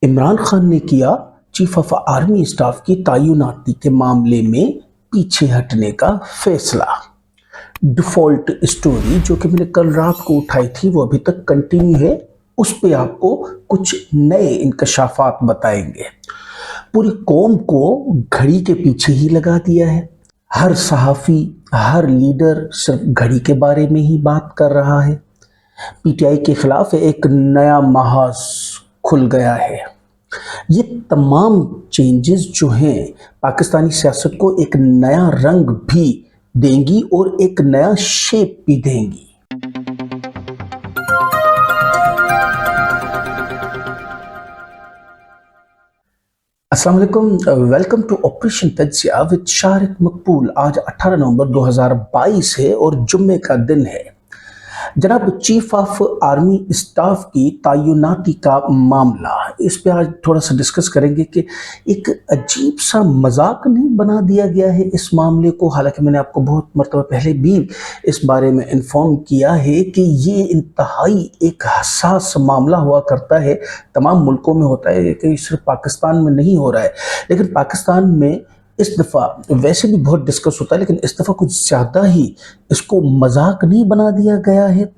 इमरान खान ने किया chief of army staff की तैनाती के मामले में पीछे हटने का फैसला। डिफॉल्ट स्टोरी जो कि मैंने कल रात को उठाई थी वो अभी तक कंटिन्यू है। उस पे आपको कुछ नए इंकशाफात बताएंगे। पूरी कौम को घड़ी के पीछे ही लगा दिया है। हर सहाफ़ी, हर लीडर सिर्फ घड़ी के बारे में ही बात कर रहा है। पीटीआई के खिलाफ एक नया महाज खुल गया है। ये तमाम चेंजेस जो हैं पाकिस्तानी सियासत को एक नया रंग भी देंगी और एक नया शेप भी देंगी। अस्सलाम वालेकुम, वेलकम टू ऑपरेशन तज्जिया विद शारिक मकबूल। आज 18 नवंबर 2022 है और जुम्मे का दिन है। जनाब, चीफ ऑफ आर्मी स्टाफ की तैनाती का मामला, इस पे आज थोड़ा सा डिस्कस करेंगे कि एक अजीब सा मजाक नहीं बना दिया गया है इस मामले को। हालांकि मैंने आपको बहुत मरतबा पहले भी इस बारे में इन्फॉर्म किया है कि ये इंतहाई एक हसास मामला हुआ करता है। तमाम मुल्कों में होता है कि सिर्फ पाकिस्तान में नहीं हो रहा है, लेकिन पाकिस्तान में इस दफ़ा वैसे भी बहुत डिस्कस होता है, लेकिन इस दफ़ा कुछ ज़्यादा ही इसको मजाक नहीं बना दिया गया है।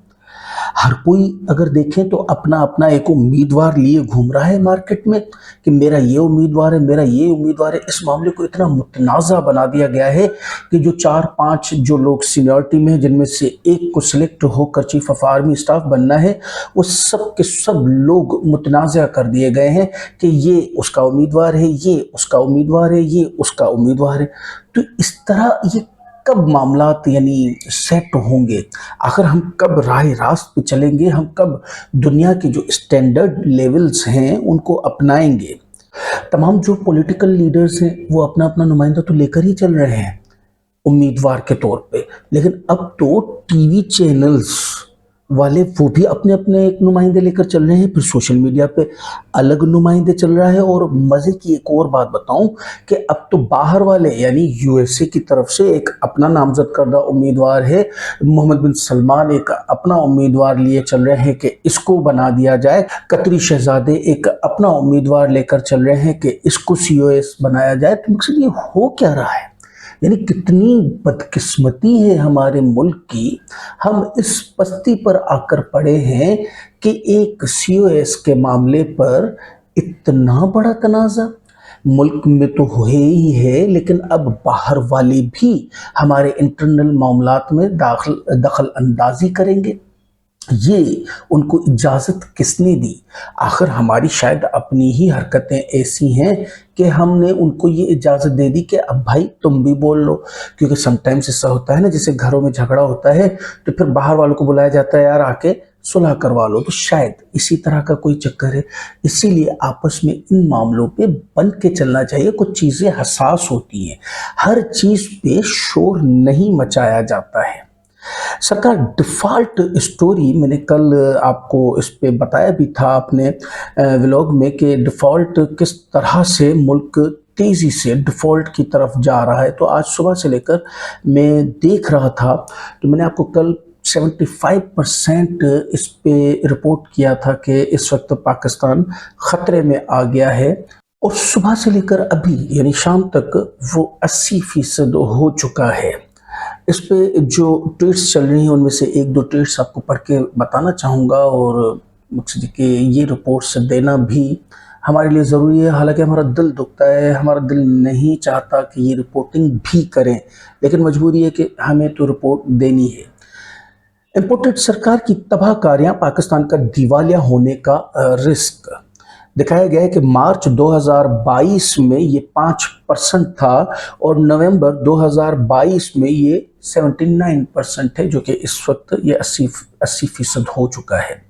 हर कोई अगर देखें तो अपना अपना एक उम्मीदवार लिए घूम रहा है मार्केट में कि मेरा ये उम्मीदवार है, मेरा ये उम्मीदवार है। इस मामले को इतना मुतनाज़ा बना दिया गया है कि जो 4-5 जो लोग सीनियरिटी में हैं, जिनमें से एक को सिलेक्ट होकर चीफ ऑफ आर्मी स्टाफ बनना है, वो सब के सब लोग मुतनाज़ा कर दिए गए हैं कि ये उसका उम्मीदवार है, ये उसका उम्मीदवार है, ये उसका उम्मीदवार है। तो इस तरह ये कब मामलात यानी सेट होंगे? आखिर हम कब राह रास्त पे चलेंगे? हम कब दुनिया के जो स्टैंडर्ड लेवल्स हैं उनको अपनाएंगे? तमाम जो पॉलिटिकल लीडर्स हैं वो अपना अपना नुमाइंदा तो लेकर ही चल रहे हैं उम्मीदवार के तौर पे, लेकिन अब तो टीवी चैनल्स वाले वो भी अपने अपने एक नुमाइंदे लेकर चल रहे हैं। फिर सोशल मीडिया पे अलग नुमाइंदे चल रहा है। और मज़े की एक और बात बताऊं कि अब तो बाहर वाले यानी यूएसए की तरफ से एक अपना नामजद करदा उम्मीदवार है, मोहम्मद बिन सलमान एक अपना उम्मीदवार लिए चल रहे हैं कि इसको बना दिया जाए। कतरी शहजादे एक अपना उम्मीदवार लेकर चल रहे हैं कि इसको सीओएस बनाया जाए। तो मकसद ये हो क्या रहा है? यानी कितनी बदकिस्मती है हमारे मुल्क की। हम इस पस्ती पर आकर पड़े हैं कि एक सीओएस के मामले पर इतना बड़ा तनाज़ा मुल्क में तो हो ही है, लेकिन अब बाहर वाले भी हमारे इंटरनल मामलात में दखल अंदाजी करेंगे। ये उनको इजाज़त किसने दी? आखिर हमारी शायद अपनी ही हरकतें ऐसी हैं कि हमने उनको ये इजाज़त दे दी कि अब भाई तुम भी बोल लो। क्योंकि समटाइम्स ऐसा होता है ना, जैसे घरों में झगड़ा होता है तो फिर बाहर वालों को बुलाया जाता है, यार आके सुलह करवा लो। तो शायद इसी तरह का कोई चक्कर है। इसीलिए आपस में इन मामलों पे बन के चलना चाहिए। कुछ चीज़ें हसास होती हैं, हर चीज़ पे शोर नहीं मचाया जाता है। सरकार, डिफ़ॉल्ट स्टोरी मैंने कल आपको इस पे बताया भी था अपने व्लॉग में कि डिफ़ॉल्ट किस तरह से मुल्क तेज़ी से डिफ़ॉल्ट की तरफ जा रहा है। तो आज सुबह से लेकर मैं देख रहा था, तो मैंने आपको कल 75% इस पे रिपोर्ट किया था कि इस वक्त पाकिस्तान ख़तरे में आ गया है। और सुबह से लेकर अभी यानी शाम तक वो 80% हो चुका है। इस पे जो ट्वीट्स चल रही हैं उनमें से एक दो ट्वीट्स आपको पढ़ के बताना चाहूँगा। और मकसद कि ये रिपोर्ट्स देना भी हमारे लिए ज़रूरी है। हालांकि हमारा दिल दुखता है, हमारा दिल नहीं चाहता कि ये रिपोर्टिंग भी करें, लेकिन मजबूरी है कि हमें तो रिपोर्ट देनी है। इम्पोर्टेड सरकार की तबाहकारियाँ, पाकिस्तान का दिवालिया होने का रिस्क दिखाया गया है कि मार्च 2022 में ये 5% था और नवंबर 2022 में ये 79% है, जो कि इस वक्त ये 80% हो चुका है।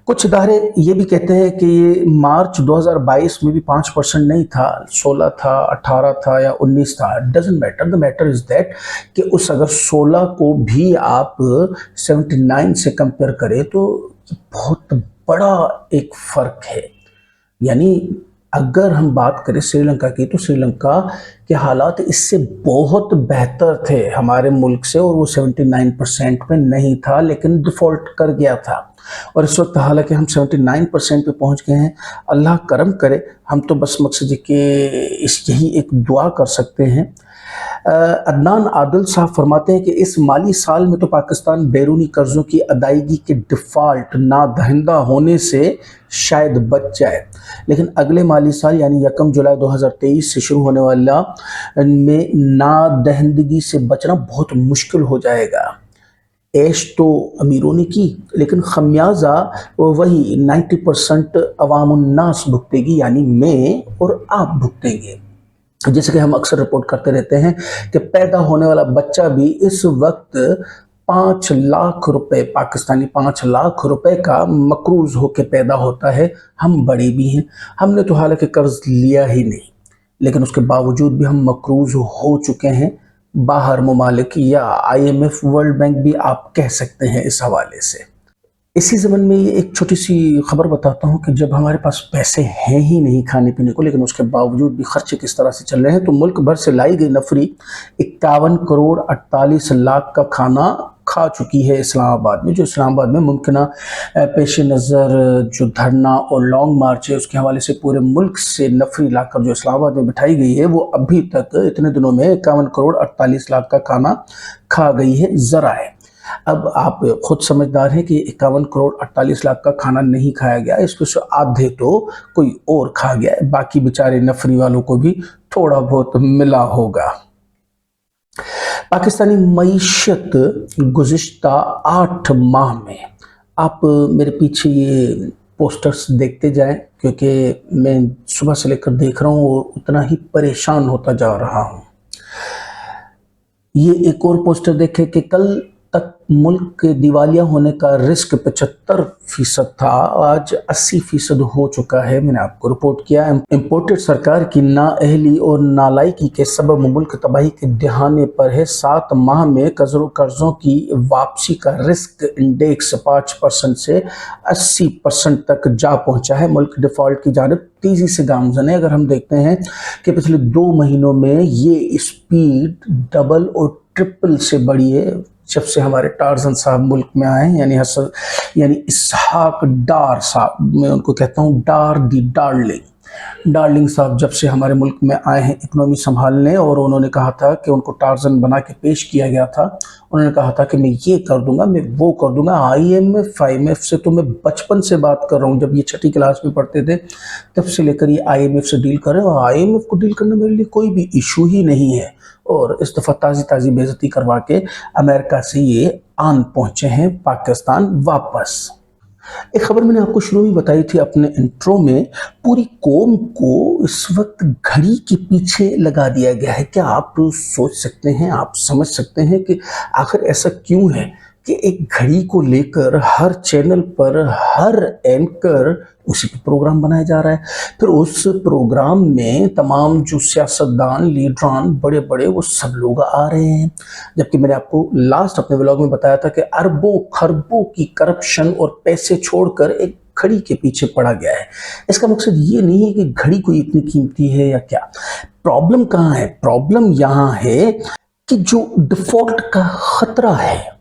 कुछ इदारे ये भी कहते हैं कि ये मार्च 2022 में भी 5% नहीं था, 16 था, 18 था या 19 था। Doesn't matter, the matter is that कि उस अगर 16 को भी आप 79 से कंपेयर करें तो बहुत बड़ा एक फ़र्क है। यानी अगर हम बात करें श्रीलंका की, तो श्रीलंका के हालात इससे बहुत बेहतर थे हमारे मुल्क से, और वो 79% पे नहीं था, लेकिन डिफ़ॉल्ट कर गया था। اور اس वक्त हालांकि हम 79% पे पहुंच गए हैं। अल्लाह करम करे, हम तो बस मकसद है कि यही एक दुआ कर सकते हैं। अदनान आदिल साहब फरमाते हैं कि इस माली साल में तो पाकिस्तान बैरूनी कर्जों की अदायगी के डिफ़ॉल्ट ना दहिंदा होने से शायद बच जाए, लेकिन अगले माली साल यानी 1 जुलाई 2023 से शुरू होने वाला में ना दहिंदगी से बचना बहुत मुश्किल हो जाएगा। ऐश तो अमीरों ने की, लेकिन खमियाजा वही 90% अवामुन्नास भुगतेगी, यानी मैं और आप भुगतेंगे। जैसे कि हम अक्सर रिपोर्ट करते रहते हैं कि पैदा होने वाला बच्चा भी इस वक्त 5 लाख रुपए, पाकिस्तानी 5 लाख रुपए का मकरूज होकर पैदा होता है। हम बड़े भी हैं, हमने तो हालांकि कर्ज लिया ही नहीं, लेकिन उसके बावजूद भी हम मकरूज हो चुके हैं बाहर ममालिक, या IMF वर्ल्ड बैंक भी आप कह सकते हैं इस हवाले से। इसी ज़मन में ये एक छोटी सी खबर बताता हूँ कि जब हमारे पास पैसे हैं ही नहीं खाने पीने को, लेकिन उसके बावजूद भी खर्चे किस तरह से चल रहे हैं, तो मुल्क भर से लाई गई नफरी 51 करोड़ 48 लाख का खाना खा चुकी है इस्लामाबाद में। जो इस्लामाबाद में मुमकिन पेश नज़र जो धरना और लॉन्ग मार्च है, उसके हवाले से पूरे मुल्क से नफरी लाकर जो इस्लामाबाद में बिठाई गई है, वो अभी तक इतने दिनों में 51 करोड़ 48 लाख का खाना खा गई है। ज़रा है, अब आप खुद समझदार हैं कि 51 करोड़ 48 लाख का खाना नहीं खाया गया, इसमें से आधे तो कोई और खा गया है, बाकी बेचारे नफरी वालों को भी थोड़ा बहुत मिला होगा। पाकिस्तानी मईशत गुज़िश्ता 8 माह में, आप मेरे पीछे ये पोस्टर्स देखते जाएं, क्योंकि मैं सुबह से लेकर देख रहा हूँ और उतना ही परेशान होता जा रहा हूँ। ये एक और पोस्टर देखे कि कल तक मुल्क के दिवालिया होने का रिस्क 75% था, आज 80% हो चुका है। मैंने आपको रिपोर्ट किया, इम्पोर्टेड सरकार की नाअहली और नालायकी के सबब मुल्क तबाही के दहाने पर है। 7 माह में कर्जों की वापसी का रिस्क इंडेक्स 5% से 80% तक जा पहुंचा है। मुल्क डिफ़ॉल्ट की जानिब तेज़ी से गामज़न है। अगर हम देखते हैं कि पिछले 2 महीनों में ये स्पीड डबल और ट्रिपल से बढ़ी है जब से हमारे टार्जन साहब मुल्क में आए हैं, यानी इसहाक डार साहब, मैं उनको कहता हूँ डार दी डार्लिंग साहब, जब से हमारे मुल्क में आए हैं इकोनॉमी संभालने, और उन्होंने कहा था कि उनको टार्जन बना के पेश किया गया था। उन्होंने कहा था कि मैं ये कर दूंगा, मैं वो कर दूंगा। IMF से तो मैं बचपन से बात कर रहा हूँ, जब ये 6ठी क्लास में पढ़ते थे तब से लेकर ये IMF से डील कर रहे हैं, और IMF को डील करना मेरे लिए कोई भी इशू ही नहीं है। और इस दफ़ा ताज़ी बेइज्जती करवा के अमेरिका से ये आन पहुँचे हैं पाकिस्तान वापस। एक खबर मैंने आपको शुरू में बताई थी अपने इंट्रो में, पूरी कौम को इस वक्त घड़ी के पीछे लगा दिया गया है। क्या आप सोच सकते हैं, आप समझ सकते हैं कि आखिर ऐसा क्यों है कि एक घड़ी को लेकर हर चैनल पर हर एंकर उसी पे प्रोग्राम बनाया जा रहा है। फिर उस प्रोग्राम में तमाम जो सियासतदान, लीडरान, बड़े बड़े, वो सब लोग आ रहे हैं, जबकि मैंने आपको लास्ट अपने व्लॉग में बताया था कि अरबों खरबों की करप्शन और पैसे छोड़कर एक घड़ी के पीछे पड़ा गया है। इसका मकसद ये नहीं है कि घड़ी कोई इतनी कीमती है या क्या। प्रॉब्लम कहाँ है? प्रॉब्लम यहाँ है कि जो डिफॉल्ट का खतरा है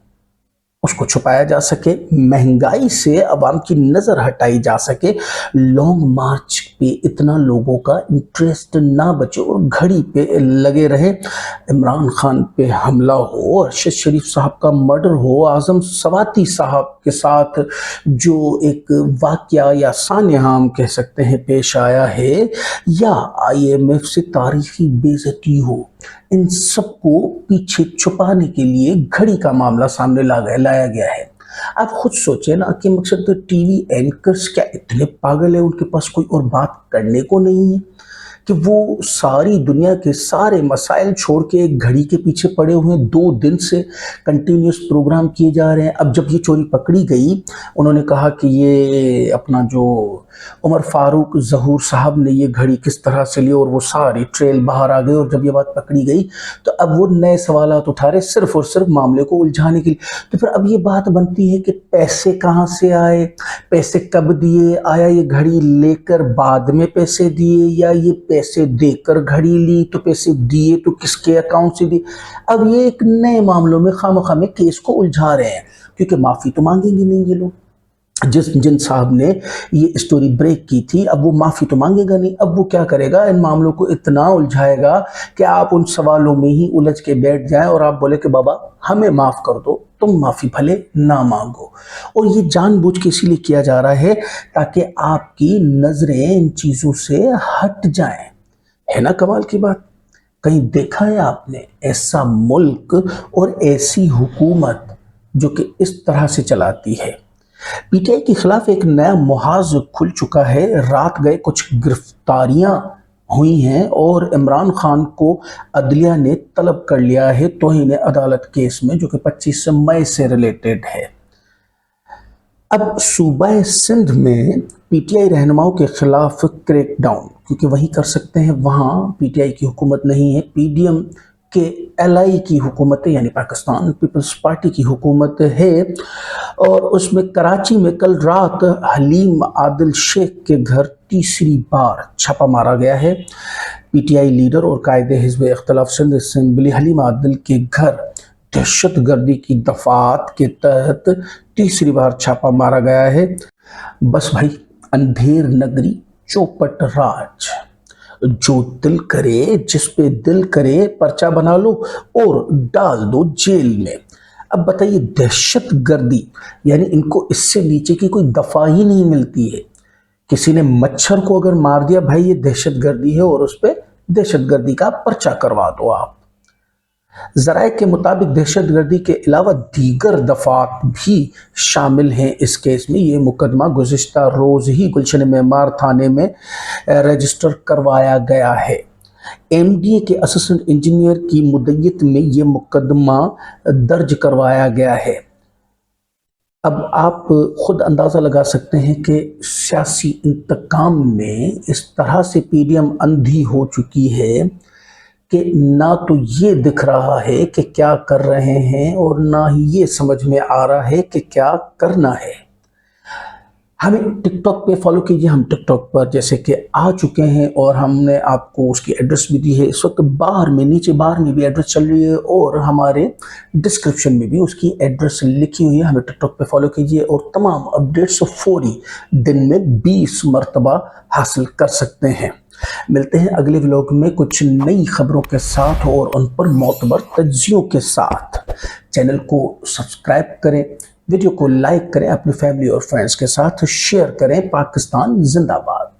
उसको छुपाया जा सके, महंगाई से अवाम की नज़र हटाई जा सके, लॉन्ग मार्च पे इतना लोगों का इंटरेस्ट ना बचे और घड़ी पे लगे रहे। इमरान खान पे हमला हो, अरशद शरीफ साहब का मर्डर हो, आज़म सवाती साहब के साथ जो एक वाक़या या सानिया हम कह सकते हैं पेश आया है, या IMF से तारीखी बेइज्जती हो, इन सबको पीछे छुपाने के लिए घड़ी का मामला सामने लाया गया है। आप खुद सोचें ना कि मकसद तो टीवी एंकर्स क्या इतने पागल है, उनके पास कोई और बात करने को नहीं है कि वो सारी दुनिया के सारे मसाइल छोड़ के एक घड़ी के पीछे पड़े हुए हैं। 2 दिन से कंटिन्यूस प्रोग्राम किए जा रहे हैं। अब जब ये चोरी पकड़ी गई, उन्होंने कहा कि ये अपना जो उमर फारूक ज़हूर साहब ने ये घड़ी किस तरह से ली, और वो सारी ट्रेल बाहर आ गई। और जब ये बात पकड़ी गई तो अब वो नए सवालात उठा रहे सिर्फ और सिर्फ मामले को उलझाने के लिए। तो फिर अब ये बात बनती है कि पैसे कहाँ से आए, पैसे कब दिए, आया ये घड़ी लेकर बाद में पैसे दिए, या ये पैसे देकर घड़ी ली, तो पैसे दिए तो किसके अकाउंट से दिए। अब ये एक नए मामलों में खामखा में केस को उलझा रहे हैं, क्योंकि माफ़ी तो मांगेंगे नहीं ये लोग। जिन साहब ने ये स्टोरी ब्रेक की थी, अब वो माफ़ी तो मांगेगा नहीं। अब वो क्या करेगा, इन मामलों को इतना उलझाएगा कि आप उन सवालों में ही उलझ के बैठ जाएं और आप बोले कि बाबा हमें माफ़ कर दो, तुम माफ़ी भले ना मांगो। और ये जानबूझ के इसीलिए किया जा रहा है ताकि आपकी नज़रें इन चीज़ों से हट जाएं। है ना कमाल की बात। कहीं देखा है आपने ऐसा मुल्क और ऐसी हुकूमत जो कि इस तरह से चलाती है। पीटीआई के खिलाफ एक नया मुहाज खुल चुका है। रात गए कुछ गिरफ्तारियां हुई हैं और इमरान खान को अदलिया ने तलब कर लिया है तौहीन अदालत केस में, जो कि 25 मई से रिलेटेड है। अब सूबा सिंध में पीटीआई रहनुमाओं के खिलाफ क्रैकडाउन, क्योंकि वही कर सकते हैं, वहाँ पीटीआई की हुकूमत नहीं है, पीडीएम के एलआई की हुकूमत है, यानी पाकिस्तान पीपल्स पार्टी की हुकूमत है। और उसमें कराची में कल रात हलीम आदिल शेख के घर तीसरी बार छापा मारा गया है। पीटीआई लीडर और कायदे हिज़्ब इख्तिलाफ सिंध असेंबली हलीम आदिल के घर दहशत गर्दी की दफात के तहत तीसरी बार छापा मारा गया है। बस भाई, अंधेर नगरी चौपट राज, जो दिल करे जिस पे दिल करे पर्चा बना लो और डाल दो जेल में। अब बताइए, दहशत गर्दी यानी इनको इससे नीचे की कोई दफा ही नहीं मिलती है। किसी ने मच्छर को अगर मार दिया, भाई ये दहशत गर्दी है और उस पर दहशत गर्दी का पर्चा करवा दो आप। ज़राए के मुताबिक दहशतगर्दी के अलावा दीगर दफात भी शामिल हैं इस केस में। ये मुकदमा गुज़िश्ता रोज़ ही गुलशन मेमार थाने में रजिस्टर करवाया गया है। एमडीए के असिस्टेंट इंजीनियर की मुद्दत में ये मुकदमा दर्ज करवाया गया है। अब आप खुद अंदाज़ा लगा सकते हैं कि सियासी इंतकाम में इस तरह से पीडीएम अंधी हो चुकी है कि ना तो ये दिख रहा है कि क्या कर रहे हैं और ना ही ये समझ में आ रहा है कि क्या करना है। हमें टिकटॉक पे फॉलो कीजिए। हम टिकटॉक पर जैसे कि आ चुके हैं और हमने आपको उसकी एड्रेस भी दी है। इस वक्त बाहर में, नीचे बाहर में भी एड्रेस चल रही है और हमारे डिस्क्रिप्शन में भी उसकी एड्रेस लिखी हुई है। हमें टिकटॉक पे फॉलो कीजिए और तमाम अपडेट्स फौरी दिन में 20 मरतबा हासिल कर सकते हैं। मिलते हैं अगले व्लॉग में कुछ नई खबरों के साथ और उन पर मोतबर तज्जियों के साथ। चैनल को सब्सक्राइब करें, वीडियो को लाइक करें, अपनी फैमिली और फ्रेंड्स के साथ शेयर करें। पाकिस्तान जिंदाबाद।